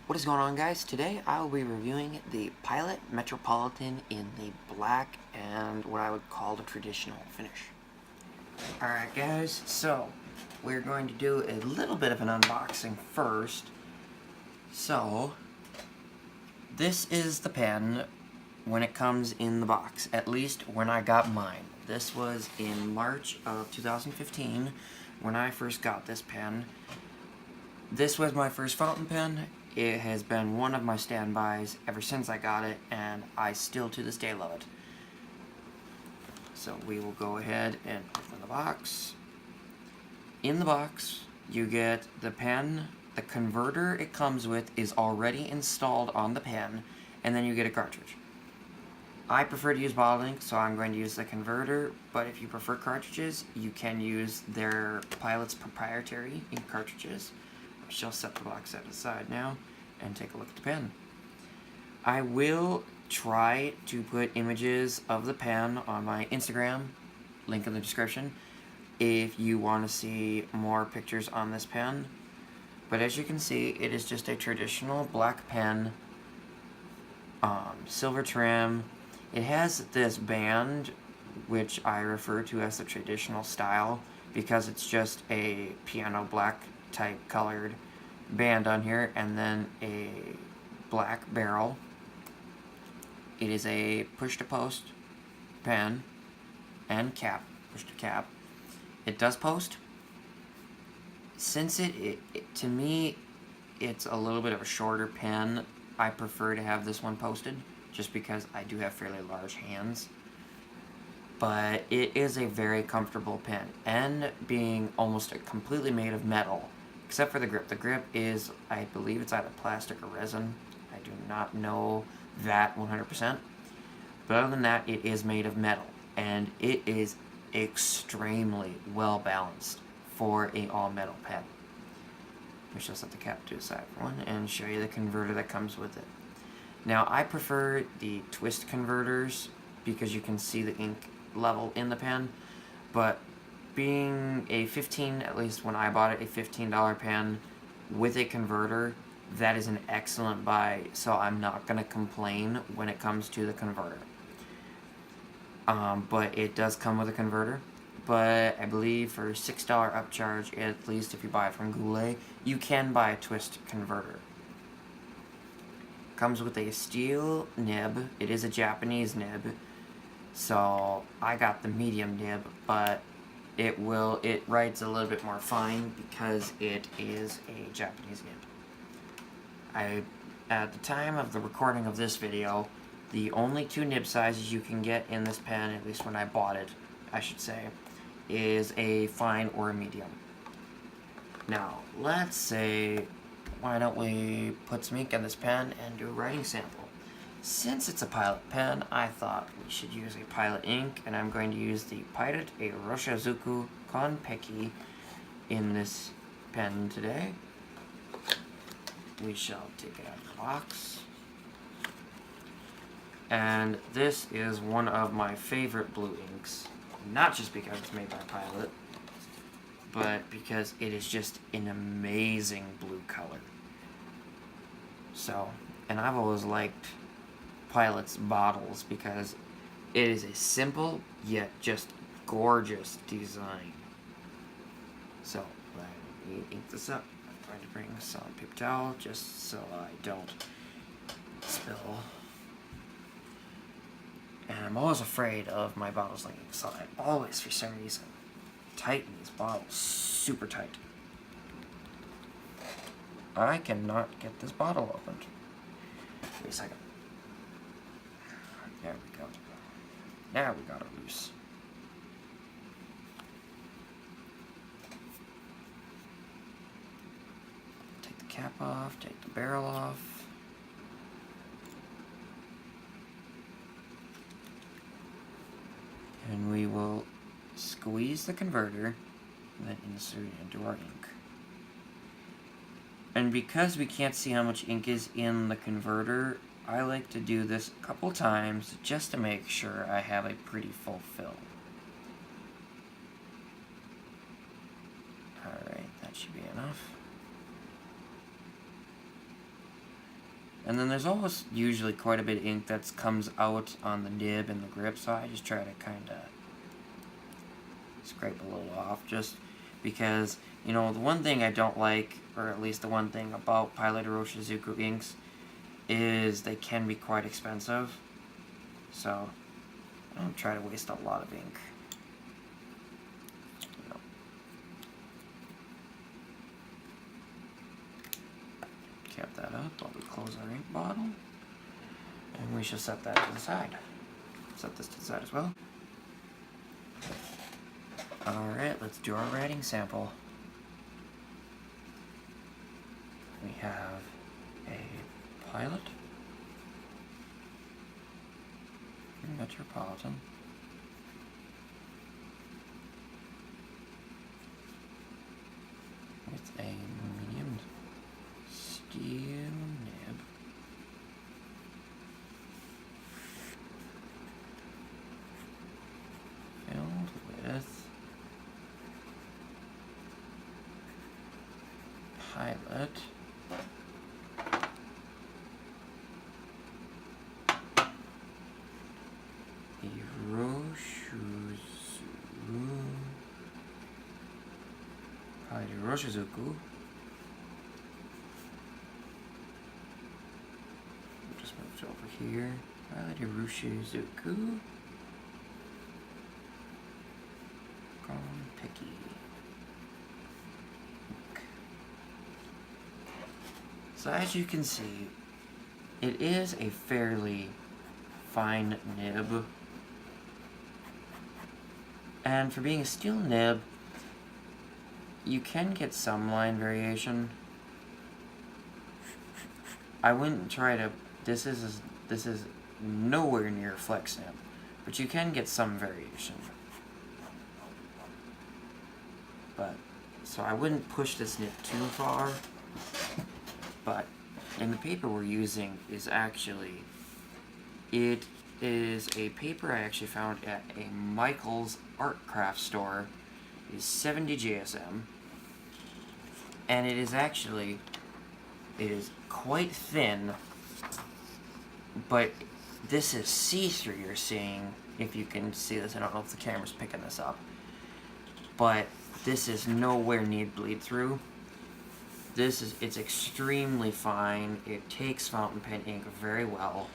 What is going on, guys? Today I will be reviewing the Pilot Metropolitan in the black and what I would call the traditional finish. Alright guys, so we're going to do a little bit of an unboxing first. So, this is the pen when it comes in the box, at least when I got mine. This was in March of 2015 when I first got this pen. This was my first fountain pen. It has been one of my standbys ever since I got it, and I still to this day love it. So we will go ahead and open the box. In the box, you get the pen. The converter it comes with is already installed on the pen, and then you get a cartridge. I prefer to use bottle ink, so I'm going to use the converter, but if you prefer cartridges, you can use their Pilot's proprietary ink cartridges. I shall set the box aside now and take a look at the pen. I will try to put images of the pen on my Instagram, link in the description, if you want to see more pictures on this pen. But as you can see, it is just a traditional black pen, silver trim. It has this band, which I refer to as the traditional style, because it's just a piano black type colored band on here, and then a black barrel. It is a push to post pen and cap, push to cap. It does post. Since to me, it's a little bit of a shorter pen, I prefer to have this one posted, just because I do have fairly large hands. But it is a very comfortable pen, and being almost completely made of metal, except for the grip. The grip is, I believe it's either plastic or resin. I do not know that 100%. But other than that, it is made of metal, and it is extremely well balanced for a all-metal pen. We shall set the cap to the side for one and show you the converter that comes with it. Now, I prefer the twist converters because you can see the ink level in the pen, but being a at least when I bought it, a $15 pen with a converter, that is an excellent buy, so I'm not going to complain when it comes to the converter. But it does come with a converter, but I believe for $6 upcharge, at least if you buy it from Goulet, you can buy a twist converter. Comes with a steel nib. It is a Japanese nib, so I got the medium nib, but it writes a little bit more fine because it is a Japanese nib. At the time of the recording of this video, the only two nib sizes you can get in this pen, at least when I bought it, I should say, is a fine or a medium. Now, let's say, why don't we put some ink in this pen and do a writing sample? Since it's a Pilot pen, I thought we should use a Pilot ink, and I'm going to use the Pilot Roshazuku Konpeki in this pen today. We shall take it out of the box. And this is one of my favorite blue inks, not just because it's made by Pilot, but because it is just an amazing blue color. So, and I've always liked Pilot's bottles because it is a simple yet just gorgeous design. So let me ink this up. I'm going to bring some paper towel just so I don't spill. And I'm always afraid of my bottles leaking, so I always, for some reason, tighten these bottles super tight. I cannot get this bottle opened. Wait a second. There we go. Now we got it loose. Take the cap off, take the barrel off. And we will squeeze the converter and then insert it into our ink. And because we can't see how much ink is in the converter, I like to do this a couple times just to make sure I have a pretty full fill. Alright, that should be enough. And then there's always usually quite a bit of ink that comes out on the nib and the grip, so I just try to kind of scrape a little off, just because, you know, the one thing I don't like, or at least the one thing about Pilot Iroshizuku inks, is they can be quite expensive, so I don't try to waste a lot of ink. Cap that up while we close our ink bottle. And we shall set that to the side. Set this to the side as well. Alright, let's do our writing sample. We have a Pilot, Metropolitan, with a medium steel nib, filled with Pilot Iroshizuku. Just moved over here. Pilot Iroshizuku. Picky. So as you can see, it is a fairly fine nib. And for being a steel nib, you can get some line variation. I wouldn't try to, this is nowhere near a flex nib, but you can get some variation. But, so I wouldn't push this nib too far, but, and the paper we're using is actually, it is a paper I actually found at a Michael's art craft store. It is 70 GSM, and it is actually, it is quite thin, but this is see-through, you're seeing, if you can see this. I don't know if the camera's picking this up, but this is nowhere near bleed through. This is, it's extremely fine. It takes fountain pen ink very well.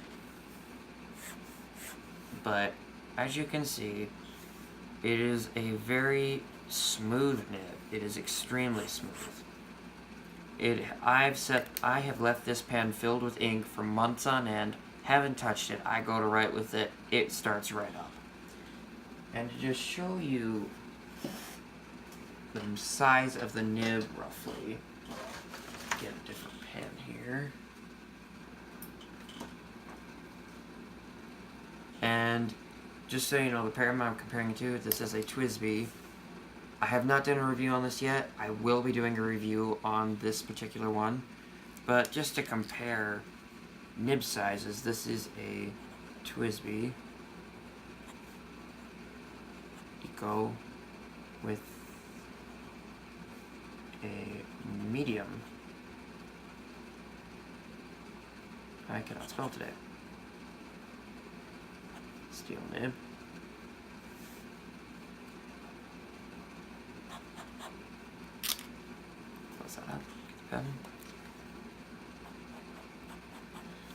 But as you can see, it is a very smooth nib. It is extremely smooth. I have left this pen filled with ink for months on end. Haven't touched it. I go to write with it. It starts right up. And to just show you the size of the nib roughly, get a different pen here. And just so you know, the pair I'm comparing it to, this is a TWSBI. I have not done a review on this yet. I will be doing a review on this particular one. But just to compare nib sizes, this is a TWSBI Eco with a medium. I cannot spell today. Steel nib. Close that up. Get the pen.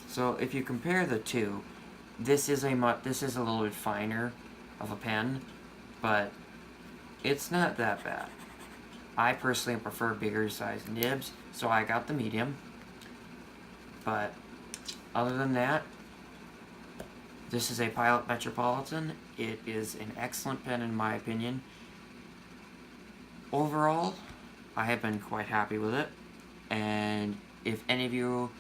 So if you compare the two, this is a little bit finer of a pen, but it's not that bad. I personally prefer bigger sized nibs, so I got the medium. But other than that, this is a Pilot Metropolitan. It is an excellent pen in my opinion. Overall, I have been quite happy with it. And if any of you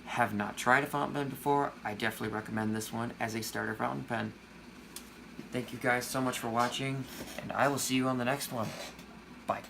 have not tried a fountain pen before, I definitely recommend this one as a starter fountain pen. Thank you guys so much for watching, and I will see you on the next one. Bye.